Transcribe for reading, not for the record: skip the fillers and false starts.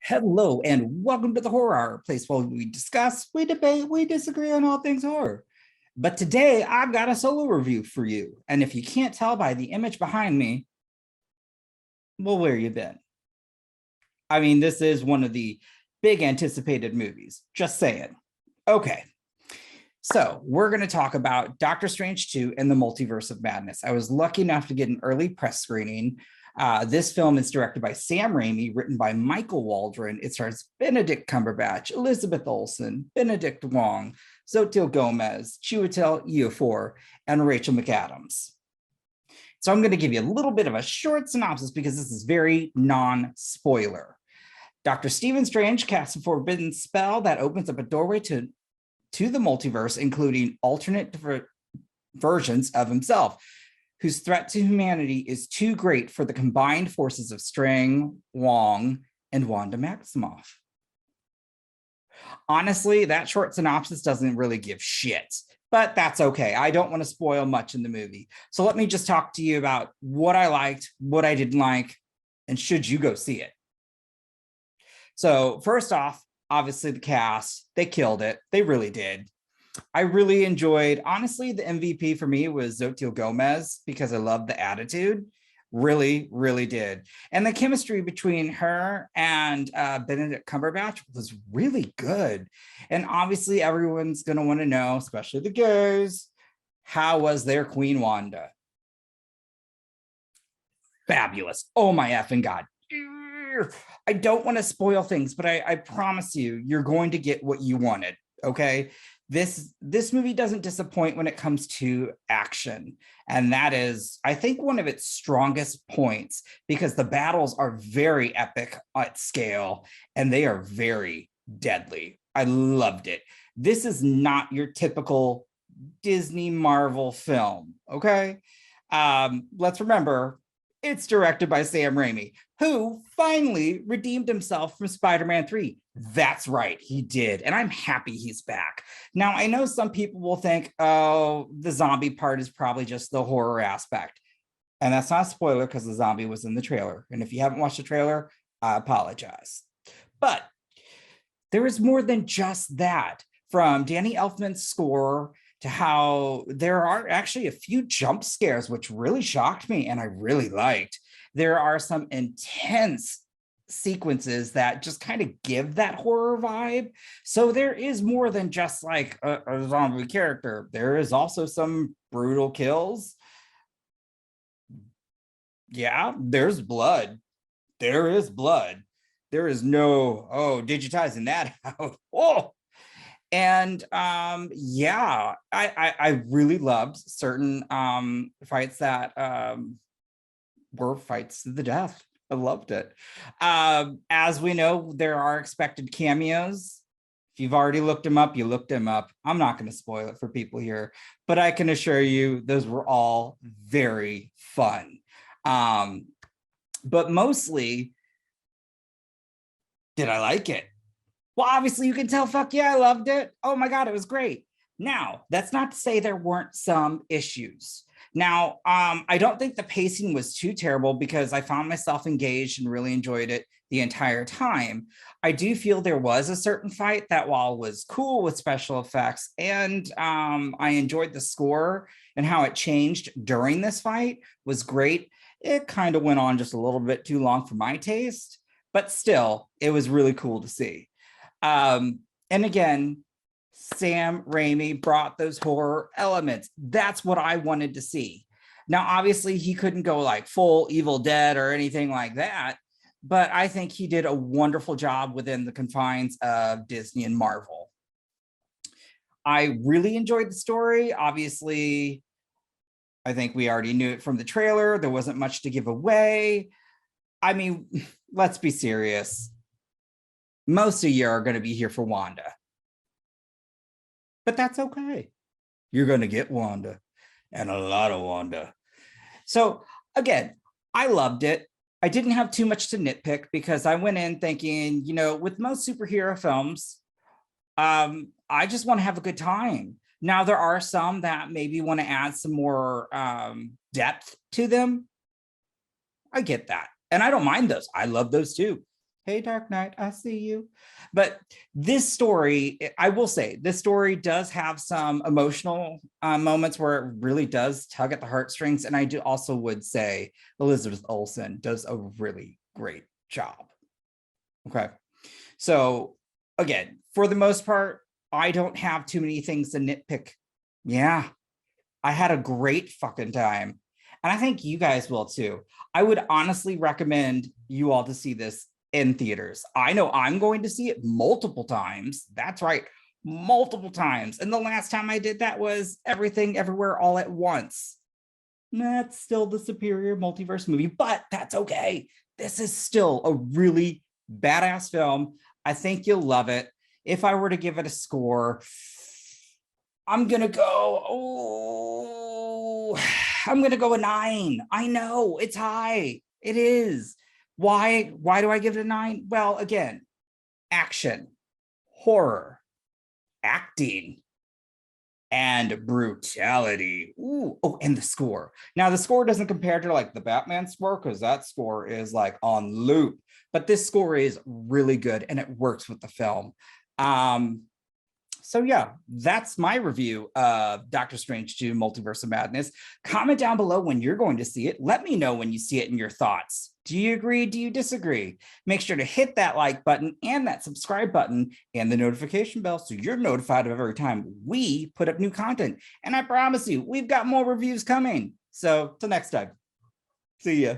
Hello and welcome to the Horror Hour, place where we discuss, we debate, we disagree on all things horror. But today I've got a solo review for you. And if you can't tell by the image behind me, well, where you been? I mean, this is one of the big anticipated movies, just saying. Okay, so we're going to talk about Doctor Strange 2 and the Multiverse of Madness. I was lucky enough to get an early press screening. This film is directed by Sam Raimi, written by Michael Waldron. It stars Benedict Cumberbatch, Elizabeth Olsen, Benedict Wong, Xochitl Gomez, Chiwetel Ejiofor, and Rachel McAdams. So I'm going to give you a little bit of a short synopsis because this is very non-spoiler. Dr. Stephen Strange casts a forbidden spell that opens up a doorway to the multiverse, including alternate versions of himself, whose threat to humanity is too great for the combined forces of Starring, Wong, and Wanda Maximoff. Honestly, that short synopsis doesn't really give shit, but that's okay. I don't want to spoil much in the movie. So let me just talk to you about what I liked, what I didn't like, and should you go see it. So first off, obviously the cast, they killed it. They really did. I really enjoyed, honestly, the MVP for me was Xochitl Gomez because I love the attitude. Really, really did. And the chemistry between her and Benedict Cumberbatch was really good. And obviously everyone's going to want to know, especially the gays, how was their Queen Wanda? Fabulous. Oh my effing God. I don't want to spoil things, but I promise you, you're going to get what you wanted. Okay. This movie doesn't disappoint when it comes to action. And that is, I think, one of its strongest points because the battles are very epic at scale and they are very deadly. I loved it. This is not your typical Disney Marvel film. Okay. Let's remember, it's directed by Sam Raimi, who finally redeemed himself from Spider-Man 3. That's right, he did. And I'm happy he's back. Now, I know some people will think, oh, the zombie part is probably just the horror aspect. And that's not a spoiler because the zombie was in the trailer. And if you haven't watched the trailer, I apologize. But there is more than just that. From Danny Elfman's score to how there are actually a few jump scares, which really shocked me and I really liked. There are some intense sequences that just kind of give that horror vibe. So there is more than just like a zombie character. There is also some brutal kills. Yeah, there's blood. There is blood. There is no, digitizing that out. Oh, and yeah, I really loved certain fights that were fights to the death. I loved it. As we know, there are expected cameos. If you've already looked them up, you looked them up. I'm not going to spoil it for people here, but I can assure you those were all very fun. But mostly, did I like it? Well, obviously you can tell, fuck yeah, I loved it. Oh my God, it was great. Now, that's not to say there weren't some issues. Now, I don't think the pacing was too terrible because I found myself engaged and really enjoyed it the entire time. I do feel there was a certain fight that, while was cool with special effects and I enjoyed the score and how it changed during this fight was great, it kind of went on just a little bit too long for my taste, but still, it was really cool to see. And again, Sam Raimi brought those horror elements. That's what I wanted to see. Now, obviously, he couldn't go like full Evil Dead or anything like that, but I think he did a wonderful job within the confines of Disney and Marvel. I really enjoyed the story. Obviously, I think we already knew it from the trailer. There wasn't much to give away. I mean, let's be serious. Most of you are going to be here for Wanda. But that's okay. You're going to get Wanda and a lot of Wanda. So again, I loved it. I didn't have too much to nitpick because I went in thinking, you know, with most superhero films, I just want to have a good time. Now, there are some that maybe want to add some more depth to them. I get that. And I don't mind those. I love those too. Hey, Dark Knight, I see you. But this story, I will say, this story does have some emotional moments where it really does tug at the heartstrings. And I do also would say Elizabeth Olsen does a really great job. Okay. So again, for the most part, I don't have too many things to nitpick. Yeah, I had a great fucking time. And I think you guys will too. I would honestly recommend you all to see this in theaters. I know I'm going to see it multiple times. That's right, multiple times. And the last time I did that was Everything Everywhere All at Once. That's still the superior multiverse movie, but that's okay. This is still a really badass film. I think you'll love it. If I were to give it a score, I'm gonna go, I'm gonna go a 9. I know it's high. It is. Why do I give it a 9? Well, again, action, horror, acting, and brutality. Ooh. Oh, and the score. Now, the score doesn't compare to like the Batman score, because that score is like on loop. But this score is really good and it works with the film. So yeah, that's my review of Doctor Strange 2 Multiverse of Madness. Comment down below when you're going to see it. Let me know when you see it and your thoughts. Do you agree? Do you disagree? Make sure to hit that like button and that subscribe button and the notification bell so you're notified of every time we put up new content. And I promise you, we've got more reviews coming. So till next time, see ya.